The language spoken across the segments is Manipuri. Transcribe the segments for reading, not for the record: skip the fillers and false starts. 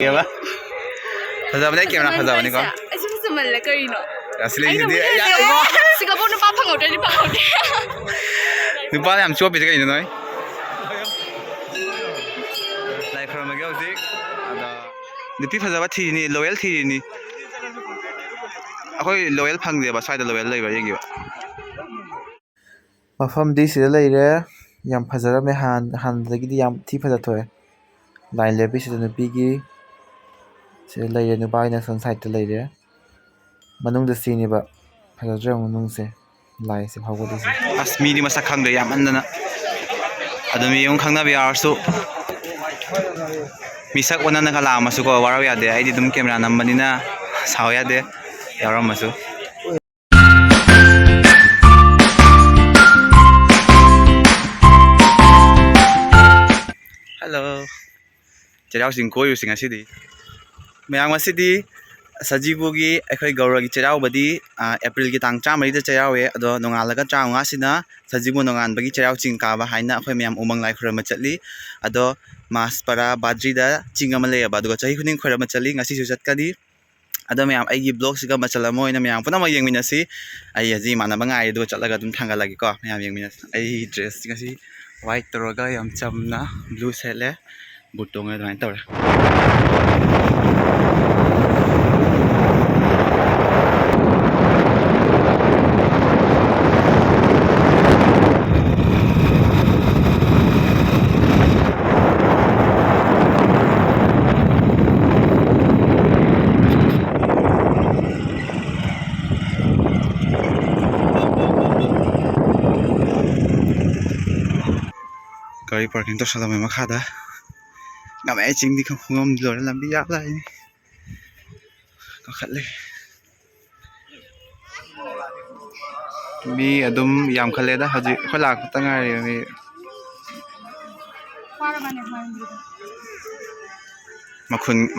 ꯀꯦꯕ ꯐꯖꯕꯅꯦ ꯀꯦꯃꯦꯔꯥ ꯐꯖꯕꯅꯤꯀꯣ ꯑꯩꯁꯨ ꯐꯖꯃꯜꯂꯦ ꯀꯔꯤꯅꯣ ꯑꯁꯤꯗꯤ ꯁꯤꯡꯒꯥꯄꯨꯔ ꯅꯨꯄꯥ ꯐꯪꯍꯧꯗ꯭ꯔꯗꯤ ꯐꯪꯍꯧꯗꯦ ꯅꯨꯄꯥ ꯌꯥꯝ ꯆꯣꯞꯄꯤꯁꯦ ꯀꯩꯅꯣ ꯅꯣꯏ ꯂꯥꯏ ꯈꯨꯔꯝꯕꯒꯤ ꯍꯧꯖꯤꯛ ꯑꯗ ꯅꯨꯄꯤ ꯐꯖꯕ ꯊꯤꯔꯤꯅꯤ ꯂꯣꯌꯦꯜ ꯊꯤꯔꯤꯅꯤ ꯑꯩꯈꯣই ꯂꯣꯌꯦꯜ ꯐꯪꯗꯦꯕ ꯁ꯭ꯋꯥꯏꯗ ꯂꯣꯌꯦꯜ ꯂꯩꯕ ꯌꯦꯡꯈꯤꯕ ꯃꯐꯝꯗꯤ ꯁꯤꯗ ꯂꯩꯔꯦ ꯌꯥꯝ ꯐꯖꯔꯝꯃꯦ ꯍꯥꯟꯅꯗꯒꯤꯗꯤ ꯌꯥꯝ ꯊꯤ ꯐꯖꯊꯣꯛꯑꯦ ꯂꯥꯏꯟ ꯂꯦꯞꯄꯤꯁꯤꯗ ꯅꯨꯄꯤꯒꯤ ꯁꯤꯗ ꯂꯩꯔꯦ ꯅꯨꯄꯥꯒꯤꯅ ꯁꯣꯝ ꯁꯥꯏꯗꯇ ꯂꯩꯔꯦ ꯃꯅꯨꯡꯗ ꯁꯤꯅꯦꯕ ꯐꯖꯗ꯭ꯔ ꯃꯅꯨꯡꯁꯦ ꯂꯥꯏꯁꯦ ꯐꯥꯎꯒꯠꯂꯤꯁꯦ ꯑꯁ ꯃꯤꯗꯤ ꯃꯁꯛ ꯈꯪꯗ꯭ꯔꯦ ꯌꯥꯝꯃꯟꯗꯅ ꯑꯗꯨꯝ ꯌꯦꯡꯉꯨ ꯈꯪꯅꯕ ꯌꯥꯎꯔꯁꯨ ꯃꯤꯁꯛ ꯑꯣꯟꯅꯅꯒ ꯂꯥꯛꯑꯝꯃꯁꯨꯀꯣ ꯋꯥꯔꯧ ꯌꯥꯗꯦ ꯑꯩꯗꯤ ꯑꯗꯨꯝ ꯀꯦꯃꯦꯔꯥ ꯅꯝꯕꯅꯤꯅ ꯁꯥꯎ ꯌꯥꯗꯦ ꯌꯥꯎꯔꯝꯃꯁꯨ ꯍꯜꯂꯣ ꯆꯩꯔꯥꯎ ꯆꯤꯡ ꯀꯣꯏꯔꯨꯁꯤ ꯉꯁꯤꯗꯤ ꯃꯌꯥꯝ ꯉꯁꯤꯗꯤ ꯁꯖꯤꯕꯨꯒꯤ ꯑꯩꯈꯣꯏ ꯒꯧꯔꯒꯤ ꯆꯩꯔꯥꯎꯕꯗꯤ ꯑꯦꯄ꯭ꯔꯤꯜꯒꯤ ꯇꯥꯡ 14ꯗ ꯆꯩꯔꯥꯎꯋꯦ ꯑꯗꯣ ꯅꯣꯡꯉꯥꯜꯂꯒ 35ꯁꯤꯅ ꯁꯖꯤꯕꯨ ꯅꯣꯡꯉꯥꯟꯕꯒꯤ ꯆꯩꯔꯥꯎ ꯆꯤꯡ ꯀꯥꯕ ꯍꯥꯏꯅ ꯑꯩꯈꯣꯏ ꯃꯌꯥꯝ ꯎꯃꯪ ꯂꯥꯏ ꯈꯨꯔꯨꯝꯕ ꯆꯠꯂꯤ ꯑꯗꯣ ꯃꯥꯁꯄꯔꯥ ꯕꯥꯗ꯭ꯔꯤꯗ ꯆꯤꯡ ꯑꯃ ꯂꯩꯌꯦꯕ ꯑꯗꯨꯒ ꯆꯍꯤ ꯈꯨꯗꯤꯡ ꯈꯣꯏꯔꯝꯕ ꯆꯠꯂꯤ ꯉꯁꯤꯁꯨ ꯆꯠꯀꯅꯤ ꯑꯗꯣ ꯃꯌꯥꯝ ꯑꯩꯒꯤ ꯕ꯭ꯂꯣꯒꯁꯤꯒ ꯃꯆꯜ ꯑꯃ ꯑꯣꯏꯅ ꯃꯌꯥꯝ ꯄꯨꯝꯅꯃꯛ ꯌꯦꯡꯃꯤꯟꯅꯁꯤ ꯑꯩ ꯍꯧꯖꯤꯛ ꯏꯃꯥꯟꯅꯕ ꯉꯥꯏꯔꯤ ꯑꯗꯨꯒ ꯆꯠꯂꯒ ꯑꯗꯨꯝ ꯊꯥꯡꯒꯠꯂꯒꯦꯀꯣ ꯃꯌꯥꯝ ꯌꯦꯡꯃꯤꯟꯅꯁꯤ ꯑꯩ ꯗ꯭ꯔꯦꯁ ꯉꯁꯤ ꯋꯥꯏꯠ ꯇꯧꯔꯒ ꯌꯥꯝ ꯆꯝꯅ ꯕ꯭ꯂꯨ ꯁꯦꯠꯂꯦ ꯕꯨꯠ ꯇꯣꯡꯉꯦ ꯑꯗꯨꯃꯥꯏꯅ ꯇꯧꯔꯦ ꯒꯥꯔꯤ ꯄꯥꯔꯀꯤꯡ ꯇꯧꯁꯜꯂꯝꯃꯦ ꯃꯈꯥꯗ ꯉꯝꯃꯦ ꯆꯤꯡꯗꯤ ꯈꯣꯡꯉꯝꯗꯤ ꯂꯣꯏꯔꯦ ꯂꯝꯕꯤ ꯌꯥꯝ ꯂꯥꯛꯏꯅꯤ ꯀꯥꯈꯠꯂꯦ ꯃꯤ ꯑꯗꯨꯝ ꯌꯥꯝꯈꯠꯂꯦꯗ ꯍꯧꯖꯤꯛ ꯑꯩꯈꯣꯏ ꯂꯥꯛꯄꯇ ꯉꯥꯏꯔꯦ ꯃꯤ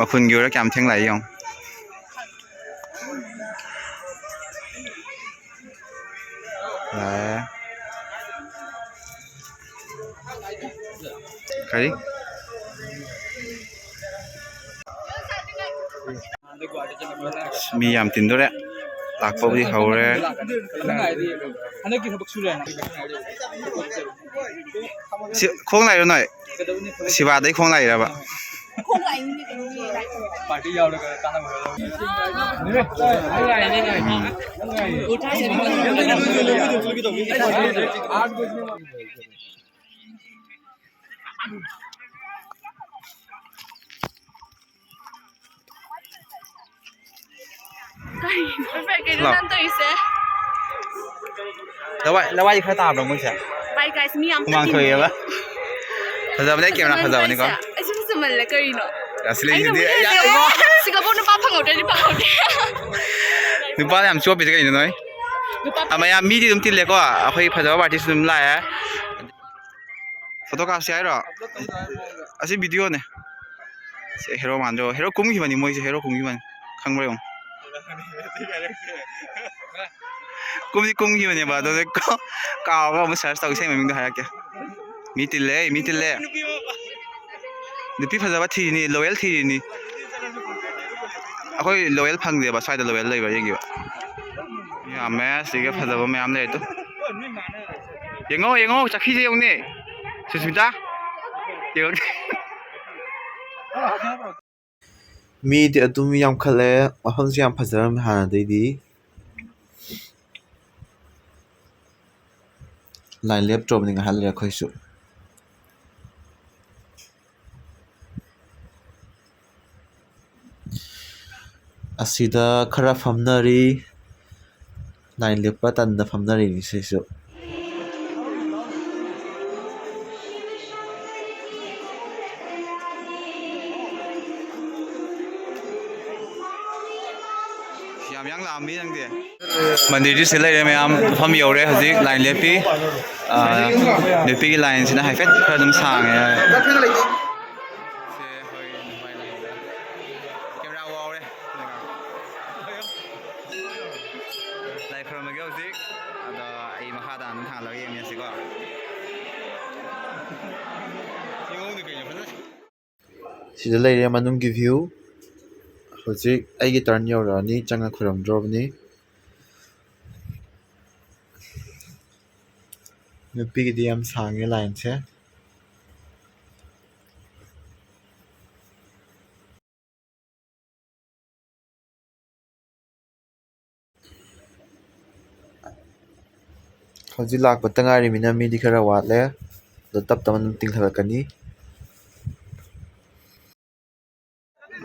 ꯃꯈꯨꯟꯒꯤ ꯑꯣꯏꯔ ꯀꯌꯥꯝ ꯊꯦꯡ ꯂꯥꯛꯏ ꯌꯦꯡꯉꯣ ꯀꯔꯤ ꯃꯤ ꯌꯥꯝ ꯇꯤꯟꯗꯣꯔꯦ ꯂꯥꯛꯄꯕꯨꯗꯤ ꯍꯧꯔꯦ ꯈꯣꯡ ꯂꯥꯛꯏꯔꯣ ꯅꯣꯏ ꯁꯤꯕꯥꯗꯩ ꯈꯣꯡ ꯂꯥꯛꯏꯔꯕ ꯂꯋꯥꯏ ꯈꯔ ꯇꯥꯕ꯭ꯔꯣ ꯃꯣꯏꯁꯦ ꯍꯨꯃꯥꯡ ꯊꯣꯛꯏꯑꯕ ꯐꯖꯕꯅꯦ ꯀꯦꯃꯦꯔꯥ ꯐꯖꯕꯅꯤꯀꯣ ꯑꯩꯁꯨ ꯐꯖꯃꯜꯂꯦ ꯀꯔꯤꯅꯣ ꯑꯁꯤꯗꯤ ꯁꯤꯡꯒꯥꯄꯨꯔ ꯅꯨꯄꯥ ꯐꯪꯍꯧꯗ꯭ꯔꯗꯤ ꯐꯪꯍꯧꯗꯦ ꯅꯨꯄꯥ ꯌꯥꯝ ꯆꯣꯞꯄꯤꯁꯦ ꯀꯩꯅꯣ ꯅꯣꯏ ꯃꯌꯥꯝ ꯃꯤꯗꯤ ꯑꯗꯨꯝ ꯇꯤꯜꯂꯦꯀꯣ ꯑꯩꯈꯣꯏ ꯐꯖꯕ ꯄꯥꯔꯇꯤꯁꯨ ꯑꯗꯨꯝ ꯂꯥꯛꯑꯦ ꯐꯣꯇꯣ ꯀꯥꯞꯁꯤ ꯍꯥꯏꯔꯣ ꯑꯁꯤ ꯚꯤꯗꯤꯑꯣꯅꯦ ꯍꯦꯔꯣ ꯃꯥꯟꯗ꯭ꯔꯣ ꯍꯦꯔꯣ ꯀꯨꯝꯈꯤꯕꯅꯤ ꯃꯣꯏꯁꯦ ꯍꯦꯔꯣ ꯀꯨꯝꯈꯤꯕꯅꯤ ꯈꯪꯕ꯭ꯔꯥ ꯌꯦꯡꯉꯣ ꯀꯨꯝꯈꯤꯕꯅꯦꯕ ꯑꯗꯨꯗ ꯀꯥꯎꯔꯒ ꯑꯃꯨꯛ ꯁꯔꯁ ꯇꯧ ꯏꯁꯩ ꯃꯃꯤꯡꯗꯣ ꯍꯥꯏꯔꯛꯀꯦ ꯃꯤ ꯇꯤꯜꯂꯦ ꯃꯤ ꯇꯤꯜꯂꯦ ꯅꯨꯄꯤ ꯐꯖꯕ ꯊꯤꯔꯤꯅꯤ ꯂꯣꯌꯦꯜ ꯊꯤꯔꯤꯅꯤ ꯑꯩꯈꯣꯏ ꯂꯣꯌꯦꯜ ꯐꯪꯗꯦꯕ ꯁ꯭ꯋꯥꯏꯗ ꯂꯣꯌꯦꯜ ꯂꯩꯕ ꯌꯦꯡꯈꯤꯕ ꯌꯥꯝꯃꯦ ꯁꯤꯒ ꯐꯖꯕ ꯃꯌꯥꯝ ꯂꯩ ꯑꯗꯨ ꯌꯦꯡꯉꯣ ꯆꯈꯤꯁꯦ ꯌꯦꯡꯉꯨꯅꯦ ꯁꯨꯁꯃꯤꯇꯥ ꯃꯤꯗꯤ ꯑꯗꯨꯝ ꯌꯥꯝꯈꯠꯂꯦ ꯃꯐꯝꯁꯨ ꯌꯥꯝ ꯐꯖꯔꯝꯃꯦ ꯍꯥꯟꯅꯗꯩꯗꯤ ꯂꯥꯏꯟ ꯂꯦꯞꯇ꯭ꯔꯕꯅꯤ ꯉꯥꯏꯍꯥꯛ ꯂꯩꯔꯦ ꯑꯩꯈꯣꯏꯁꯨ ꯑꯁꯤꯗ ꯈꯔ ꯐꯝꯅꯔꯤ ꯂꯥꯏꯟ ꯂꯦꯞꯄ ꯇꯟꯅ ꯐꯝꯅꯔꯤꯅꯤ ꯁꯤꯁꯨ ꯌꯥꯝ ꯂꯥꯛꯑꯝꯃꯤ ꯅꯪꯗꯤ ꯃꯟꯗꯤꯔꯗꯤ ꯁꯤ ꯂꯩꯔꯦ ꯃꯌꯥꯝ ꯃꯐꯝ ꯌꯧꯔꯦ ꯍꯧꯖꯤꯛ ꯂꯥꯏꯟ ꯂꯦꯞꯄꯤ ꯅꯨꯄꯤꯒꯤ ꯂꯥꯏꯟꯁꯤꯅ ꯍꯥꯏꯐꯦꯠ ꯈꯔ ꯑꯗꯨꯝ ꯁꯥꯡꯉꯦ ꯀꯦꯃꯦꯔꯥ ꯋꯥꯎꯔꯦ ꯂꯥꯏ ꯈꯨꯔꯝꯕꯒꯤ ꯍꯧꯖꯤꯛ ꯑꯗꯣ ꯑꯩ ꯃꯈꯥꯗ ꯑꯗꯨꯝ ꯊꯥꯡꯒꯠꯂꯒ ꯌꯦꯡꯃꯤꯟꯅꯁꯤꯀꯣ ꯁꯤꯗ ꯂꯩꯔꯦ ꯃꯅꯨꯡꯒꯤ ꯚ꯭ꯌꯨ ꯍꯧꯖꯤꯛ ꯑꯩꯒꯤ ꯇꯔꯟ ꯌꯧꯔꯛꯑꯅꯤ ꯆꯪꯉ ꯈꯨꯔꯝꯗ꯭ꯔꯣꯕꯅꯤ ꯅꯨꯄꯤꯒꯤꯗꯤ ꯌꯥꯝ ꯁꯥꯡꯉꯦ ꯂꯥꯏꯟꯁꯦ ꯍꯧꯖꯤꯛ ꯂꯥꯛꯄꯇ ꯉꯥꯏꯔꯤꯃꯤꯅ ꯃꯤꯗꯤ ꯈꯔ ꯋꯥꯠꯂꯦ ꯑꯗꯣ ꯇꯞ ꯇꯞꯅ ꯑꯗꯨꯝ ꯇꯤꯡꯈꯠꯂꯛꯀꯅꯤ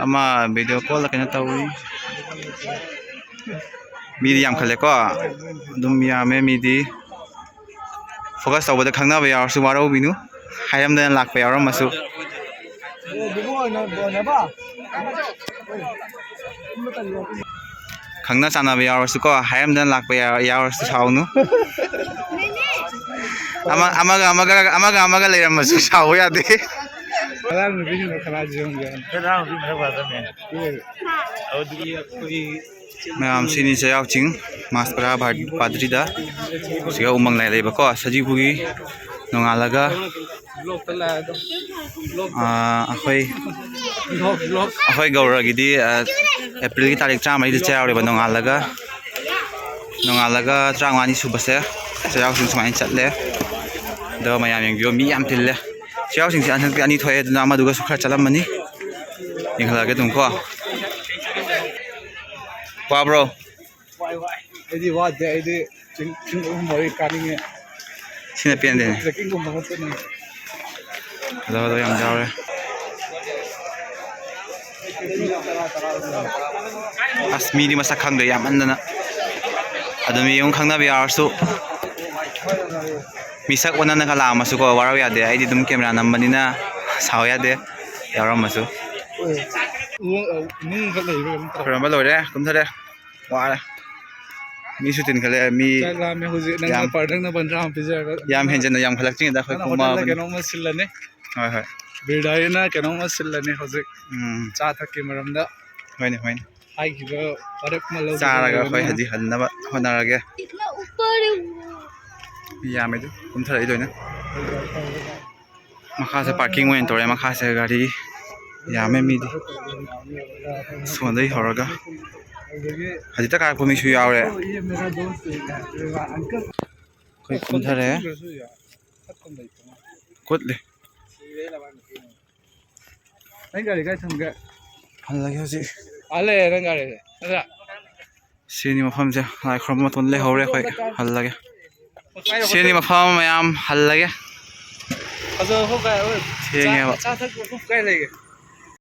ꯑꯃ ꯚꯤꯗꯤꯑꯣ ꯀꯣꯜ ꯀꯩꯅꯣ ꯇꯧꯏ ꯃꯤꯗꯤ ꯌꯥꯝꯈꯠꯂꯦꯀꯣ ꯑꯗꯨꯝ ꯌꯥꯝꯃꯦ ꯃꯤꯗꯤ ꯐꯣꯀꯁ ꯇꯧꯕꯗ ꯈꯪꯅꯕ ꯌꯥꯎꯔꯁꯨ ꯋꯥꯔꯧꯕꯤꯅꯨ ꯍꯥꯏꯔꯝꯗꯅ ꯂꯥꯛꯄ ꯌꯥꯎꯔꯝꯃꯁꯨ ꯈꯪꯅ ꯆꯥꯟꯅꯕ ꯌꯥꯎꯔꯁꯨꯀꯣ ꯍꯥꯏꯔꯝꯗꯅ ꯂꯥꯛꯄ ꯌꯥꯎꯔꯁꯨ ꯁꯥꯎꯅꯨ ꯑꯃꯒ ꯂꯩꯔꯝꯃꯁꯨ ꯁꯥꯎ ꯌꯥꯗꯦ ꯃꯌꯥꯝ ꯁꯤꯅꯤ ꯆꯩꯔꯥꯎ ꯆꯤꯡ ꯃꯥꯁꯄꯔꯥ ꯄꯥꯗ꯭ꯔꯤꯗ ꯁꯤꯒ ꯎꯃꯪ ꯂꯥꯏ ꯂꯩꯕꯀꯣ ꯁꯖꯤꯕꯨꯒꯤ ꯅꯣꯡꯉꯥꯜꯂꯒ ꯑꯩꯈꯣꯏ ꯒꯧꯔꯒꯤꯗꯤ ꯑꯦꯄ꯭ꯔꯤꯜꯒꯤ ꯇꯥꯔꯤꯛ 13ꯗ ꯆꯩꯔꯥꯎꯔꯦꯕ ꯅꯣꯡꯉꯥꯜꯂꯒ 15ꯅꯤ ꯁꯨꯕꯁꯦ ꯆꯩꯔꯥꯎ ꯆꯤꯡ ꯁꯨꯃꯥꯏꯅ ꯆꯠꯂꯦ ꯑꯗꯣ ꯃꯌꯥꯝ ꯌꯦꯡꯕꯤꯌꯣ ꯃꯤ ꯌꯥꯝ ꯇꯤꯜꯂꯦ ꯆꯩꯔꯥꯎ ꯆꯤꯡꯁꯦ ꯍꯟꯗꯛꯇꯤ 2 ꯊꯣꯛꯑꯦ ꯑꯗꯨꯅ ꯑꯃꯗꯨꯒꯁꯨ ꯈꯔ ꯆꯠꯂꯝꯃꯅꯤ ꯌꯦꯡꯍꯜꯂꯛꯑꯒꯦ ꯑꯗꯨꯝ ꯀꯣ ꯋꯥꯕ꯭ꯔꯣ ꯑꯩꯗꯤ ꯋꯥꯗꯦ ꯑꯩꯗꯤ ꯆꯤꯡ 3-4 ꯀꯥꯅꯤꯡꯉꯦ ꯁꯤꯅ ꯄꯦꯟꯗꯦꯅꯦ ꯇ꯭ꯔꯦꯛꯀꯤꯡꯒꯨꯝꯕ ꯉꯥꯛꯇꯅꯦ ꯑꯗꯣ ꯌꯥꯝ ꯌꯥꯎꯔꯦ ꯑꯁ ꯃꯤꯗꯤ ꯃꯁꯛ ꯈꯪꯗ꯭ꯔꯦ ꯌꯥꯝꯃꯟꯗꯅ ꯑꯗꯨꯝ ꯌꯦꯡꯉꯨ ꯈꯪꯅꯕ ꯌꯥꯎꯔꯁꯨ ꯃꯤꯁꯛ ꯑꯣꯟꯅꯅꯒ ꯂꯥꯛꯑꯝꯃꯁꯨꯀꯣ ꯋꯥꯔꯧ ꯌꯥꯗꯦ ꯑꯩꯗꯤ ꯑꯗꯨꯝ ꯀꯦꯃꯦꯔꯥ ꯅꯝꯕꯅꯤꯅ ꯁꯥꯎ ꯌꯥꯗꯦ ꯌꯥꯎꯔꯝꯃꯁꯨ ꯈꯨꯔꯝꯕ ꯂꯣꯏꯔꯦ ꯀꯨꯝꯊꯔꯦ ꯋꯥꯔꯦ ꯃꯤꯁꯨ ꯇꯤꯟꯈꯠꯂꯦ ꯃꯤ ꯌꯥꯝ ꯍꯦꯟꯖꯟꯅ ꯌꯥꯝꯈꯠꯂꯛꯇ꯭ꯔꯤꯉꯩꯗ ꯑꯩꯈꯣꯏ ꯀꯨꯝꯃꯛꯑꯕꯅꯤ ꯀꯩꯅꯣꯝꯃ ꯁꯤꯜꯂꯅꯤ ꯍꯣꯏ ꯍꯣꯏ ꯕꯤꯔꯗꯥꯔꯤꯅ ꯀꯩꯅꯣꯝꯃ ꯁꯤꯜꯂꯅꯤ ꯍꯧꯖꯤꯛ ꯆꯥ ꯊꯛꯀꯤ ꯃꯔꯝꯗ ꯍꯣꯏꯅꯦ ꯍꯥꯏꯈꯤꯕ ꯋꯥꯔꯦꯞ ꯑꯃ ꯂꯧꯈꯤꯕ ꯆꯥꯔꯒ ꯑꯩꯈꯣꯏ ꯂꯩꯕꯅꯤꯅ ꯍꯧꯖꯤꯛ ꯍꯟꯅꯕ ꯍꯣꯠꯅꯔꯒꯦ ꯌꯥꯝꯃꯦ ꯑꯗꯨ ꯀꯨꯝꯊꯔꯛꯏ ꯂꯣꯏꯅ ꯃꯈꯥꯁꯦ ꯄꯥꯔꯀꯤꯡ ꯑꯣꯏꯅ ꯇꯧꯔꯦ ꯃꯈꯥꯁꯦ ꯒꯥꯔꯤ ꯌꯥꯝꯃꯦ ꯃꯤꯗꯤ ꯁꯣꯟꯗꯒꯤ ꯍꯧꯔꯒ ꯍꯧꯖꯤꯛꯇ ꯀꯥꯔꯛꯄ ꯃꯤꯁꯨ ꯌꯥꯎꯔꯦ ꯑꯩꯈꯣꯏ ꯀꯨꯝꯊꯔꯦ ꯀꯨꯠꯂꯤ ꯅꯪ ꯒꯥꯔꯤ ꯀꯥꯏ ꯊꯝꯒꯦ ꯍꯜꯂꯒꯦ ꯍꯧꯖꯤꯛ ꯂꯩꯔꯦ ꯅꯪ ꯒꯥꯔꯤꯁꯦ ꯅꯠꯇ꯭ꯔꯥ ꯁꯤꯅꯤ ꯃꯐꯝꯁꯦ ꯂꯥꯏ ꯈꯨꯔꯨꯝꯕ ꯃꯇꯨꯡ ꯂꯩꯍꯧꯔꯦ ꯑꯩꯈꯣꯏ ꯍꯜꯂꯒꯦ ꯁꯤꯅꯤ ꯃꯐꯝ ꯃꯌꯥꯝ ꯍꯜꯂꯒꯦ ꯐꯖꯕ ꯃꯐꯝ ꯀꯥꯏ ꯊꯦꯡꯉꯦꯕ ꯆꯥ ꯊꯛꯄ ꯃꯐꯝ ꯀꯥꯏ ꯂꯩꯒꯦ